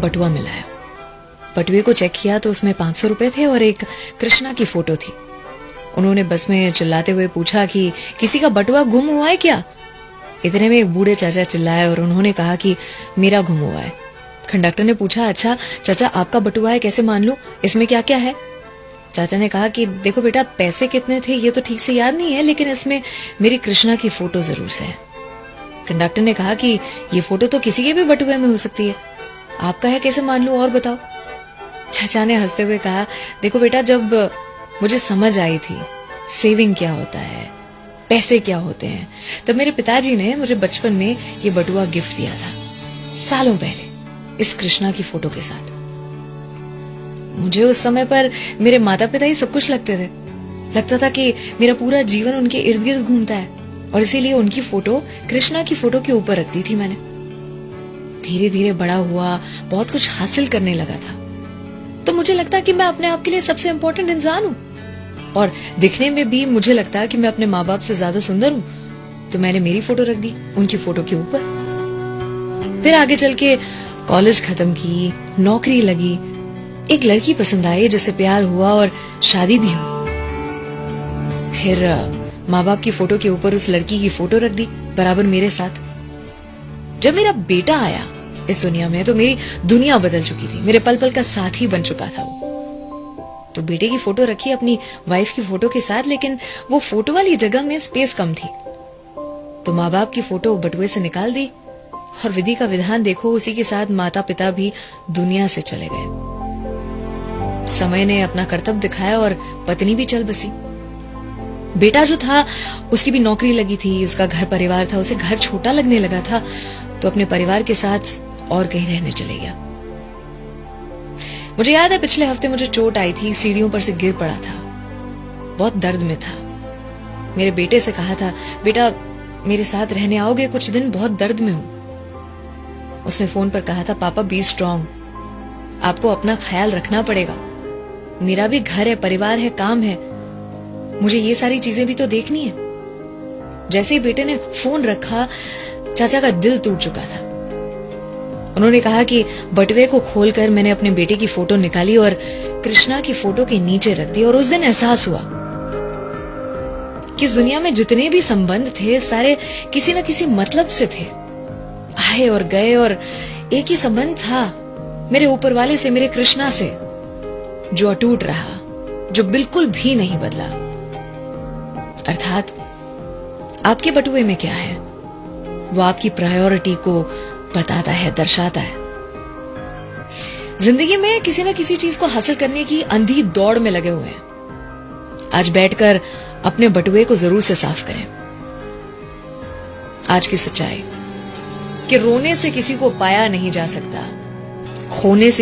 बटुआ मिला है। बटुए को चेक किया तो उसमें 500 रुपए थे और एक कृष्णा की फोटो थी। उन्होंने बस में चिल्लाते हुए पूछा कि किसी का बटुआ गुम हुआ है क्या? इतने में एक बूढ़े चाचा चिल्लाए और उन्होंने कहा कि मेरा गुम हुआ है। कंडक्टर ने पूछा, अच्छा चाचा आपका बटुआ है, कैसे मान लूं, इसमें क्या क्या है? चाचा ने कहा कि देखो बेटा, पैसे कितने थे ये तो ठीक से याद नहीं है, लेकिन इसमें मेरी कृष्णा की फोटो जरूर से है। कंडक्टर ने कहा कि ये फोटो तो किसी के भी बटुए में हो सकती है, आपका है कैसे मान लूं, और बताओ। चाचा ने हंसते हुए कहा, देखो बेटा, जब मुझे समझ आई थी सेविंग क्या होता है, पैसे क्या होते हैं, तब मेरे पिताजी ने मुझे बचपन में ये बटुआ गिफ्ट दिया था, सालों पहले, इस कृष्णा की फोटो के साथ। मुझे उस समय पर मेरे माता पिता ही सब कुछ लगते थे। लगता था कि मेरा पूरा जीवन उनके इर्द गिर्द घूमता है, और इसीलिए उनकी फोटो कृष्णा की फोटो के ऊपर रख दी थी मैंने। धीरे धीरे बड़ा हुआ, बहुत कुछ हासिल करने लगा था, तो मुझे लगता कि मैं अपने आप के लिए सबसे इंपॉर्टेंट इंसान हूं, और दिखने में भी मुझे लगता कि मैं अपने माँ बाप से ज्यादा सुंदर हूं, तो मैंने मेरी फोटो रख दी उनकी फोटो के ऊपर। फिर आगे चल के कॉलेज खत्म की, नौकरी लगी, एक लड़की पसंद आई जिससे प्यार हुआ और शादी भी हुई। फिर माँ बाप की फोटो के ऊपर उस लड़की की फोटो रख दी बराबर मेरे साथ। जब मेरा बेटा आया इस दुनिया में तो मेरी दुनिया बदल चुकी थी, मेरे पल पल का साथी बन चुका था वो। तो बेटे की फोटो रखी अपनी वाइफ की फोटो के साथ, लेकिन वो फोटो वाली जगह में स्पेस कम थी, तो माँ बाप की फोटो बटुए से निकाल दी, और विधि का विधान देखो, उसी के साथ माता पिता भी दुनिया से चले गए। समय ने अपना कर्तव्य दिखाया और पत्नी भी चल बसी। बेटा जो था उसकी भी नौकरी लगी थी, उसका घर परिवार था, उसे घर छोटा लगने लगा था, तो अपने परिवार के साथ और कहीं रहने चले गया। मुझे याद है पिछले हफ्ते मुझे चोट आई थी, सीढ़ियों पर से गिर पड़ा था, बहुत दर्द में था। मेरे बेटे से कहा था, बेटा मेरे साथ रहने आओगे कुछ दिन, बहुत दर्द में हूं। उसने फोन पर कहा था, पापा बी स्ट्रांग, आपको अपना ख्याल रखना पड़ेगा, मेरा भी घर है, परिवार है, काम है, मुझे ये सारी चीजें भी तो देखनी है। जैसे ही बेटे ने फोन रखा, चाचा का दिल टूट चुका था। उन्होंने कहा कि बटुए को खोलकर मैंने अपने बेटे की फोटो निकाली और कृष्णा की फोटो के नीचे रख दी, और उस दिन एहसास हुआ कि इस दुनिया में जितने भी संबंध थे सारे किसी न किसी मतलब से थे, आए और गए, और एक ही संबंध था मेरे ऊपर वाले से, मेरे कृष्णा से, जो अटूट रहा, जो बिल्कुल भी नहीं बदला। अर्थात आपके बटुए में क्या है वो आपकी प्रायोरिटी को बताता है, दर्शाता है। जिंदगी में किसी न किसी चीज को हासिल करने की अंधी दौड़ में लगे हुए हैं। आज बैठकर अपने बटुए को जरूर से साफ करें। आज की सच्चाई कि रोने से किसी को पाया नहीं जा सकता, खोने से